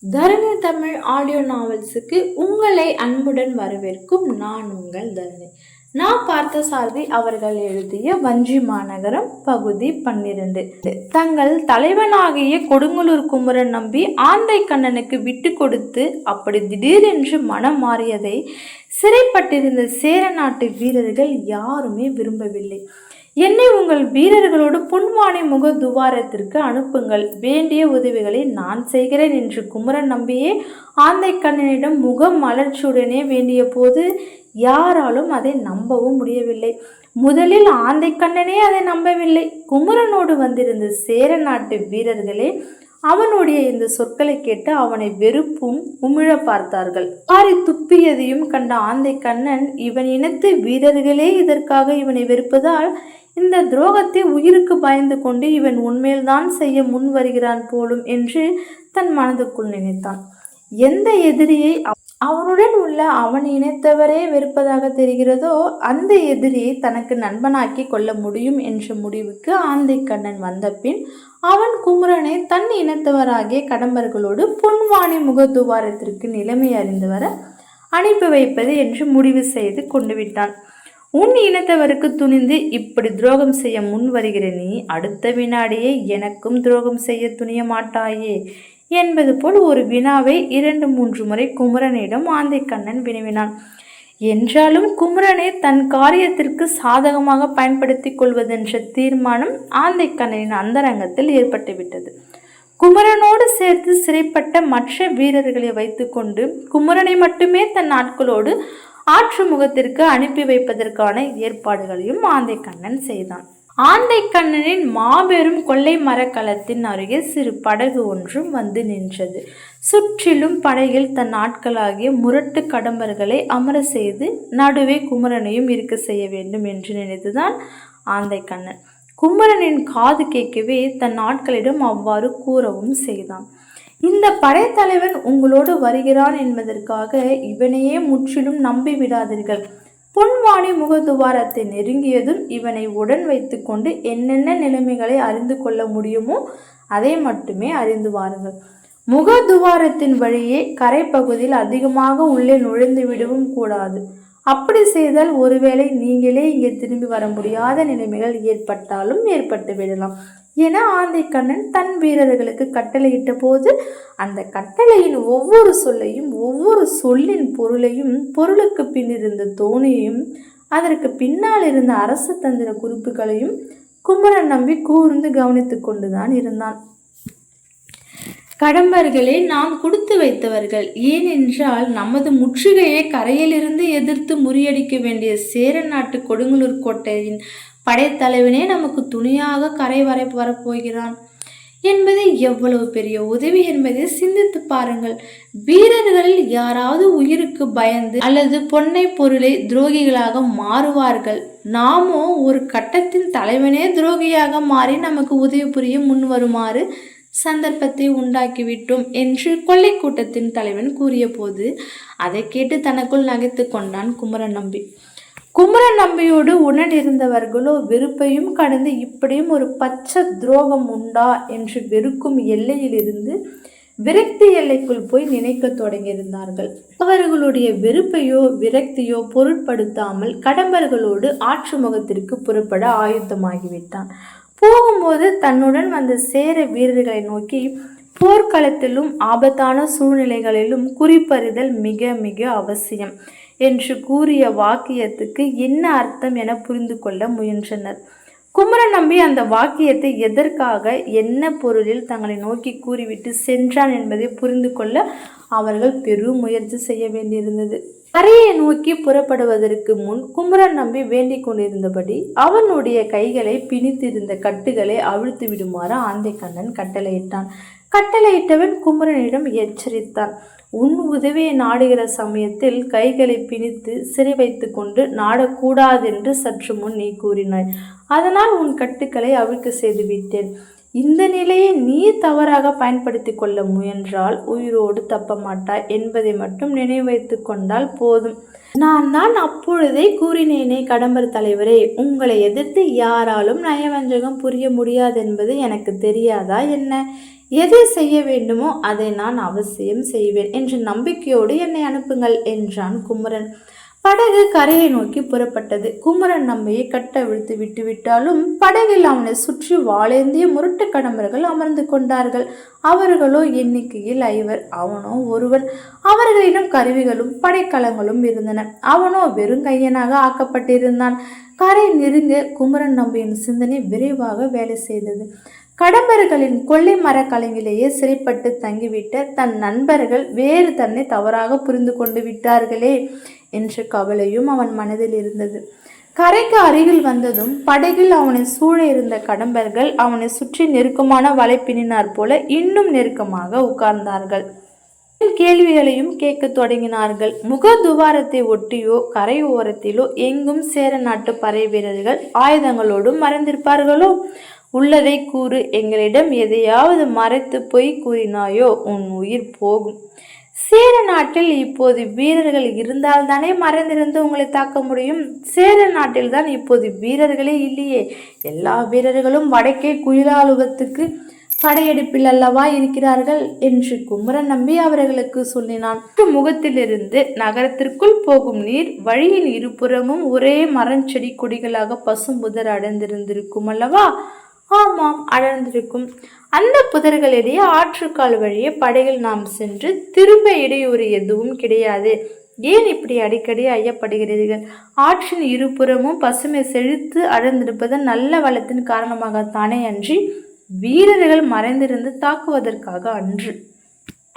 தரணி Tamil audio நாவல்ஸுக்கு உங்களை அன்புடன் வரவேற்கும் நான் உங்கள் தரணி. நான் பார்த்தசாரதி அவர்கள் எழுதிய வஞ்சி மாநகரம் பகுதி 12. தங்கள் தலைவனாகிய கொடுங்கலூர் குமரன் நம்பி ஆந்தை கண்ணனுக்கு விட்டு கொடுத்து அப்படி திடீரென்று மனம் மாறியதை சிறைப்பட்டிருந்த சேர நாட்டு வீரர்கள் யாருமே விரும்பவில்லை. என்னை உங்கள் வீரர்களோடு பொன்வானை முக துவாரத்திற்கு அனுப்புங்கள், வேண்டிய உதவிகளை நான் செய்கிறேன் என்று குமரன் நம்பியே ஆந்தை கண்ணனிடம் முக மலர்ச்சியுடனே வேண்டிய போது யாராலும் அதை நம்பவும் முடியவில்லை. முதலில் ஆந்தை கண்ணனே அதை நம்பவில்லை. குமரனோடு வந்திருந்த சேர நாட்டு வீரர்களே அவனுடைய இந்த சொற்களை கேட்டு அவனை வெறுப்பும் உமிழ பார்த்தார்கள். பாரி துப்பியதையும் கண்ட ஆந்தை கண்ணன் இவன் இனத்து வீரர்களே இதற்காக இவனை வெறுப்பதால் இந்த துரோகத்தை உயிருக்கு பயந்து கொண்டு இவன் உண்மையில்தான் செய்ய முன் வருகிறான் போலும் என்று தன் மனதுக்குள் நினைத்தான். எந்த எதிரியை அவனுடன் உள்ள அவன் இணைத்தவரே வெறுப்பதாக தெரிகிறதோ அந்த எதிரியை தனக்கு நண்பனாக்கி கொள்ள முடியும் என்ற முடிவுக்கு ஆந்தை கண்ணன் வந்த பின் அவன் குமரனை தன் இனத்தவராகிய கடம்பர்களோடு பொன்வானி முகத்துவாரத்திற்கு நிலைமை அறிந்து வர அனுப்பி வைப்பது என்று முடிவு செய்து கொண்டு விட்டான். உன் இனத்தவருக்கு துணிந்து இப்படி துரோகம் செய்ய முன் வருகிற நீ அடுத்த வினாடியே எனக்கும் துரோகம் செய்ய துணிய மாட்டாயே என்பது போல் ஒரு வினாவை 2-3 முறை குமரனிடம் ஆந்தை கண்ணன் வினவினான். என்றாலும் குமரனை தன் காரியத்திற்கு சாதகமாக பயன்படுத்தி கொள்வதென்ற தீர்மானம் ஆந்தை கண்ணனின் அந்தரங்கத்தில் ஏற்பட்டுவிட்டது. குமரனோடு சேர்த்து சிறைப்பட்ட மற்ற வீரர்களை வைத்துக்கொண்டு குமரனை மட்டுமே தன் ஆட்களோடு ஆற்று முகத்திற்கு அனுப்பி வைப்பதற்கான ஏற்பாடுகளையும் ஆந்தை கண்ணன் செய்தான். ஆந்தை கண்ணனின் மாபெரும் கொள்ளை மரக்கலத்தின் அருகே சிறு படகு ஒன்றும் வந்து நின்றது. சுற்றிலும் படகில் தன் ஆட்களாகிய முரட்டு கடம்பர்களை அமர செய்து நடுவே குமரனையும் இருக்க செய்ய வேண்டும் என்று நினைத்துதான் ஆந்தை கண்ணன். குமரனின் காது கேட்கவே தன் ஆட்களிடம் அவ்வாறு கூறவும் செய்தான். இந்த படைத்தலைவன் உங்களோடு வருகிறான் என்பதற்காக இவனையே முற்றிலும் நம்பி விடாதீர்கள். பொன்வானி முகதுவாரத்தை நெருங்கியதும் இவனை உடன் வைத்து கொண்டு என்னென்ன நிலைமைகளை அறிந்து கொள்ள முடியுமோ அதை மட்டுமே அறிந்து வாருங்கள். முகதுவாரத்தின் வழியே கரைப்பகுதியில் அதிகமாக உள்ளே நுழைந்து விடவும் கூடாது. அப்படி செய்தால் ஒருவேளை நீங்களே இங்கே திரும்பி வர முடியாத நிலைமைகள் ஏற்பட்டாலும் ஏற்பட்டு விடலாம் என ஆந்தை கண்ணன் தன் வீரர்களுக்கு கட்டளையிட்ட போது அந்த கட்டளையின் ஒவ்வொரு சொல்லையும் ஒவ்வொரு சொல்லின் பொருளையும் பொருளுக்கு பின் இருந்த தோணியையும் அதற்கு பின்னால் இருந்த அரசு தந்திர குறிப்புகளையும் குமரன் நம்பி கூர்ந்து கவனித்து கொண்டுதான் இருந்தான். கடம்பர்களே நாம் கொடுத்து வைத்தவர்கள். ஏனென்றால் நமது முற்றுகையை கரையிலிருந்து எதிர்த்து முறியடிக்க வேண்டிய சேர நாட்டு கொடுங்கலூர் கோட்டையின் படைத்தலைவனே நமக்கு துணையாக கரை வரை வரப்போகிறான் என்பது எவ்வளவு பெரிய உதவி என்பதை சிந்தித்து பாருங்கள். வீரர்களில் யாராவது உயிருக்கு பயந்து அல்லது பொன்னை பொருளை துரோகிகளாக மாறுவார்கள். நாமோ ஒரு கட்டத்தின் தலைவனே துரோகியாக மாறி நமக்கு உதவி புரிய முன் வருமாறு சந்தர்ப்பத்தை உண்டாக்கிவிட்டோம் என்று கொள்ளை கூட்டத்தின் தலைவன் கூறிய போது அதை கேட்டு தனக்குள் நகைத்து கொண்டான் குமரன் நம்பி. குமரன் நம்பியோடு உடன் இருந்தவர்களோ வெறுப்பையும் கடந்து இப்படியும் ஒரு பச்சை துரோகம் உண்டா என்று வெறுக்கும் எல்லையிலிருந்து விரக்தி எல்லைக்குள் போய் நினைக்க தொடங்கியிருந்தார்கள். அவர்களுடைய வெறுப்பையோ விரக்தியோ பொருட்படுத்தாமல் கடம்பர்களோடு ஆற்று முகத்திற்கு புறப்பட ஆயுத்தமாகிவிட்டான். போகும்போது தன்னுடன் வந்த சேர வீரர்களை நோக்கி போர்க்களத்திலும் ஆபத்தான சூழ்நிலைகளிலும் குறிப்பறிதல் மிக மிக அவசியம் என்று கூறிய வாக்கியத்துக்கு என்ன அர்த்தம் என புரிந்து கொள்ள முயன்றனர். குமரன் நம்பி அந்த வாக்கியத்தை எதற்காக என்ன பொருளில் தங்களை நோக்கி கூறிவிட்டு சென்றான் என்பதை புரிந்து கொள்ள அவர்கள் பெரும் முயற்சி செய்ய வேண்டியிருந்தது. கரையை நோக்கி புறப்படுவதற்கு முன் குமரன் நம்பி வேண்டிக் கொண்டிருந்தபடி அவனுடைய கைகளை பிணித்திருந்த கட்டுகளை அவிழ்த்து விடுமாறு ஆந்தை கண்ணன் கட்டளையிட்டான். கட்டளையிட்டவன் குமரனிடம் எச்சரித்தான். உன் உதவியை நாடுகிற சமயத்தில் கைகளை பிணித்து சிறை வைத்து கொண்டு நாடக்கூடாதென்று சற்று முன் நீ கூறினாய். அதனால் உன் கட்டுக்களை அவிழ்க்க செய்து விட்டேன். இந்த நிலையை நீ தவறாக பயன்படுத்தி கொள்ள முயன்றால் உயிரோடு தப்ப மாட்டாய் என்பதை மட்டும் நினைவு வைத்து கொண்டால் போதும். நான் தான் அப்பொழுதே கூறினேனே கடம்பர் தலைவரே, உங்களை எதிர்த்து யாராலும் நயவஞ்சகம் புரிய முடியாதென்பது எனக்கு தெரியாதா என்ன எதை செய்ய வேண்டுமோ அதை நான் அவசியம் செய்வேன் என்ற நம்பிக்கையோடு என்னை அனுப்புங்கள் என்றான் குமரன். படகு கரையை நோக்கி புறப்பட்டது. குமரன் நம்பியை கட்டவிழ்த்து விட்டுவிட்டாலும் படகில் அவனை சுற்றி வாளேந்திய முரட்டு கடம்பர்கள் அமர்ந்து கொண்டார்கள். அவர்களோ எண்ணிக்கையில் 5. அவனோ ஒருவன். அவர்களிடம் கருவிகளும் படைக்கலங்களும் இருந்தன. அவனோ வெறுங்கையனாக ஆக்கப்பட்டிருந்தான். கரை நெருங்க குமரன் நம்பியின் சிந்தனை விரைவாக வேலை செய்தது. கடம்பர்களின் கொள்ளை மரக்கலங்கிலேயே சிறைப்பட்டு தங்கிவிட்ட தன் நண்பர்கள் வேறு தன்னை தவறாக புரிந்து கொண்டு விட்டார்களே என்ற கவலையும் அவன் மனதில் இருந்தது. கரைக்கு அருகில் வந்ததும் படகில் அவனை சூழ இருந்த கடம்பர்கள் அவனை சுற்றி நெருக்கமான வலைப்பினினார் போல இன்னும் நெருக்கமாக உட்கார்ந்தார்கள். கேள்விகளையும் கேட்க தொடங்கினார்கள். முக துவாரத்தை ஒட்டியோ கரை ஓரத்திலோ எங்கும் சேர நாட்டு படை வீரர்கள் ஆயுதங்களோடும் மறைந்திருப்பார்களோ? உள்ளதை கூறு, எங்களிடம் எதையாவது மறைத்து பொய் கூறினாயோ உன் உயிர் போகும். சேர நாட்டில் இப்போது வீரர்கள் இருந்தால் தானே மறைந்திருந்து உங்களை தாக்க முடியும். சேர நாட்டில் தான் இப்போது வீரர்களே இல்லையே. எல்லா வீரர்களும் வடக்கே குயிலாலுவத்துக்கு படையெடுப்பில் அல்லவா இருக்கிறார்கள் என்று குமரன் நம்பி அவர்களுக்கு சொல்லினான். முகத்திலிருந்து நகரத்திற்குள் போகும் நீர் வழியின் இருபுறமும் ஒரே மரஞ்செடி கொடிகளாக பசும்புதர் அடைந்திருந்திருக்கும் அல்லவா? ஆமாம், அடர்ந்திருக்கும். அந்த புதர்களிடையே ஆற்றுக்கால் வழியே படையில் நாம் சென்று திரும்ப இடையூறு எதுவும் கிடையாது. ஏன் இப்படி அடிக்கடி ஐயப்படுகிறீர்கள்? ஆற்றின் இருபுறமும் பசுமை செழித்து அடர்ந்திருப்பதன் நல்ல வளத்தின் காரணமாகத்தானே அன்றி வீரர்கள் மறைந்திருந்து தாக்குவதற்காக அன்று.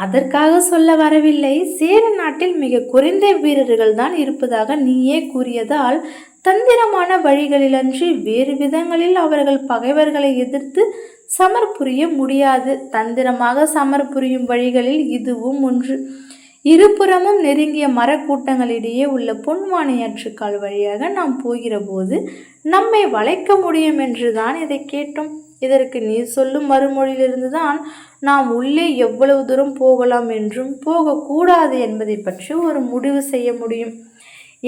அதற்காக சொல்ல வரவில்லை. சேர நாட்டில் மிக குறைந்த வீரர்கள் தான் இருப்பதாக நீயே கூறியதால் தந்திரமான வழிகளிலன்றி வேறு விதங்களில் அவர்கள் பகைவர்களை எதிர்த்து சமர் புரிய முடியாது. தந்திரமாக சமர் புரியும் வழிகளில் இதுவும் ஒன்று. இருபுறமும் நெருங்கிய மரக்கூட்டங்களிடையே உள்ள பொன்வானை ஆற்றுக்கால் வழியாக நாம் போகிற போது நம்மை வளைக்க முடியும் என்றுதான் இதை கேட்டோம். இதற்கு நீ சொல்லும் மறுமொழியிலிருந்து தான் நாம் உள்ளே எவ்வளவு தூரம் போகலாம் என்றும் போகக்கூடாது என்பதை பற்றி ஒரு முடிவு செய்ய முடியும்.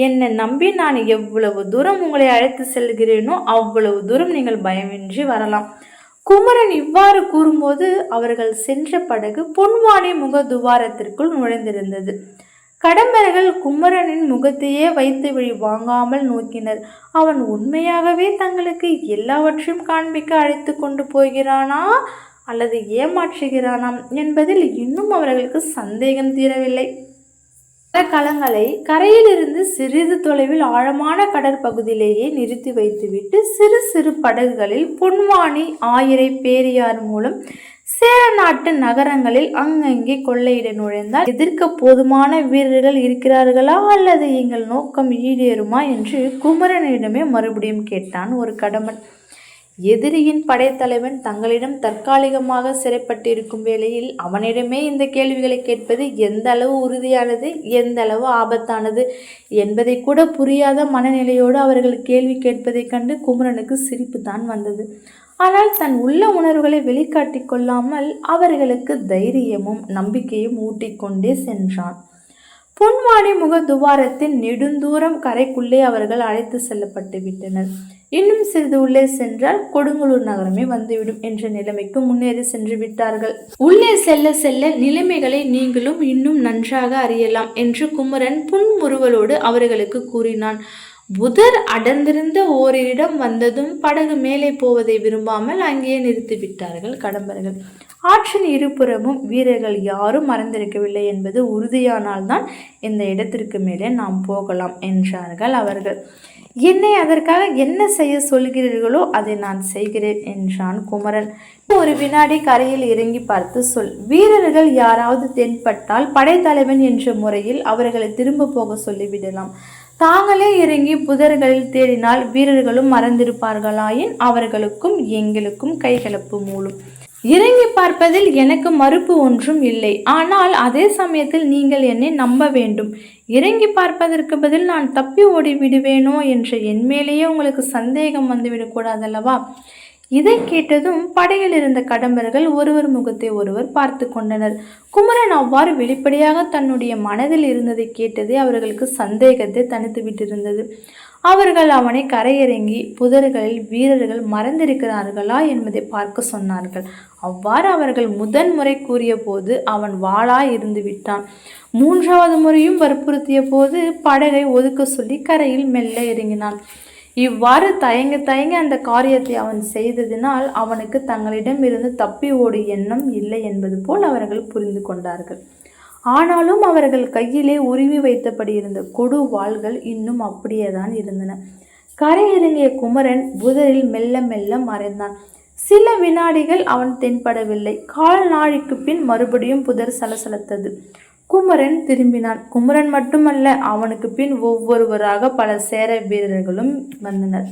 என்னை நம்பி நான் எவ்வளவு தூரம் உங்களை அழைத்து செல்கிறேனோ அவ்வளவு தூரம் நீங்கள் பயமின்றி வரலாம். குமரன் இவ்வாறு கூறும்போது அவர்கள் சென்ற படகு பொன்வானை முக துவாரத்திற்குள் நுழைந்திருந்தது. கடம்பர்கள் குமரனின் முகத்தையே வைத்து வழி வாங்காமல் நோக்கினர். அவன் உண்மையாகவே தங்களுக்கு எல்லாவற்றையும் காண்பிக்க அழைத்து கொண்டு போகிறானா அல்லது ஏமாற்றுகிறானாம் என்பதில் இன்னும் அவர்களுக்கு சந்தேகம் தீரவில்லை. களங்களை கரையிலிருந்து சிறிது தொலைவில் ஆழமான கடற்பகுதியிலேயே நிறுத்தி வைத்துவிட்டு சிறு சிறு படகுகளில் பொன்வானி ஆயிரை பேரியார் மூலம் சேர நாட்டு நகரங்களில் அங்கங்கே கொள்ளையிட நுழைந்தால் எதிர்க்க போதுமான வீரர்கள் இருக்கிறார்களா அல்லது எங்கள் நோக்கம் ஈடேறுமா என்று குமரனிடமே மறுபடியும் கேட்டான் ஒரு கடம்பன். எதிரியின் படைத்தலைவன் தங்களிடம் தற்காலிகமாக சிறைப்பட்டிருக்கும் வேளையில் அவனிடமே இந்த கேள்விகளை கேட்பது எந்த அளவு உறுதியானது, எந்த அளவு ஆபத்தானது என்பதை கூட புரியாத மனநிலையோடு அவர்கள் கேள்வி கேட்பதைக் கண்டு குமரனுக்கு சிரிப்பு தான் வந்தது. ஆனால் தன் உள்ள உணர்வுகளை வெளிக்காட்டி கொள்ளாமல் அவர்களுக்கு தைரியமும் நம்பிக்கையும் ஊட்டிக்கொண்டே சென்றான். பொன்வானி முக துவாரத்தின் நெடுந்தூரம் கரைக்குள்ளே அவர்கள் அழைத்து செல்லப்பட்டு விட்டனர். இன்னும் சிறிது உள்ளே சென்றால் கொடுங்கலூர் நகரமே வந்துவிடும் என்ற நிலைமைக்கு முன்னேறி சென்று விட்டார்கள். உள்ளே செல்ல செல்ல நிலைமைகளை நீங்களும் இன்னும் நன்றாக அறியலாம் என்று குமரன் புன்முறுவலோடு அவர்களுக்கு கூறினான். புதர் அடர்ந்திருந்த ஓரிடம் வந்ததும் படகு மேலே போவதை விரும்பாமல் அங்கேயே நிறுத்திவிட்டார்கள் கடம்பர்கள். ஆற்றின் இருபுறமும் வீரர்கள் யாரும் மறந்திருக்கவில்லை என்பது உறுதியானால்தான் இந்த இடத்திற்கு மேலே நாம் போகலாம் என்றார்கள் அவர்கள். என்னை அதற்காக என்ன செய்ய சொல்கிறீர்களோ அதை நான் செய்கிறேன் என்றான் குமரன். ஒரு வினாடி கரையில் இறங்கி பார்த்து சொல். வீரர்கள் யாராவது தென்பட்டால் படைத்தலைவன் என்ற முறையில் அவர்களை திரும்ப போக சொல்லிவிடலாம். தாங்களே இறங்கி புதர்களில் தேடினால் வீரர்களும் மறந்திருப்பார்களாயின் அவர்களுக்கும் எங்களுக்கும் கைகலப்பு மூலம். இறங்கி பார்ப்பதில் எனக்கு மறுப்பு ஒன்றும் இல்லை. ஆனால் அதே சமயத்தில் நீங்கள் என்னை நம்ப வேண்டும். இறங்கி பார்ப்பதற்கு பதில் நான் தப்பி ஓடி விடுவேனோ என்ற என் மேலேயே உங்களுக்கு சந்தேகம் வந்துவிடக்கூடாதல்லவா? இதை கேட்டதும் படையில் இருந்த கடம்பர்கள் ஒருவர் முகத்தை ஒருவர் பார்த்து கொண்டனர். குமரன் அவ்வாறு வெளிப்படையாக தன்னுடைய மனதில் இருந்ததை கேட்டதே அவர்களுக்கு சந்தேகத்தை தனித்து விட்டிருந்தது. அவர்கள் அவனை கரையிறங்கி புதர்களில் வீரர்கள் மறைந்திருக்கிறார்களா என்பதை பார்க்க சொன்னார்கள். அவ்வாறு அவர்கள் முதன்முறை கூறிய போது அவன் வாளாய் இருந்து விட்டான். 3வது முறையும் வற்புறுத்திய போது படகை ஒதுக்க சொல்லி கரையில் மெல்ல இறங்கினான். இவ்வாறு தயங்க அந்த காரியத்தை அவன் செய்ததினால் அவனுக்கு தங்களிடமிருந்து தப்பி ஓடு எண்ணம் இல்லை என்பது போல் அவர்கள் புரிந்து கொண்டார்கள். ஆனாலும் அவர்கள் கையிலே உருவி வைத்தபடி இருந்த கொடு வாள்கள் இன்னும் அப்படியேதான் இருந்தன. கரையிறங்கிய குமரன் புதரில் மெல்ல மெல்ல மறைந்தான். சில வினாடிகள் அவன் தென்படவில்லை. கால் நாழிக்கு பின் மறுபடியும் புதர் சலசலத்தது. குமரன் திரும்பினான். குமரன் மட்டுமல்ல, அவனுக்கு பின் ஒவ்வொருவராக பல சேர வீரர்களும் வந்தனர்.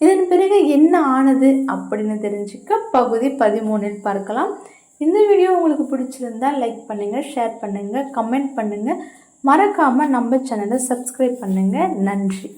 இதன் பிறகு என்ன ஆனது அப்படின்னு தெரிஞ்சுக்க பகுதி 13 பார்க்கலாம். இந்த வீடியோ உங்களுக்கு பிடிச்சிருந்தா லைக் பண்ணுங்கள், ஷேர் பண்ணுங்கள், கமெண்ட் பண்ணுங்கள். மறக்காமல் நம்ம சேனலை சப்ஸ்கிரைப் பண்ணுங்கள். நன்றி.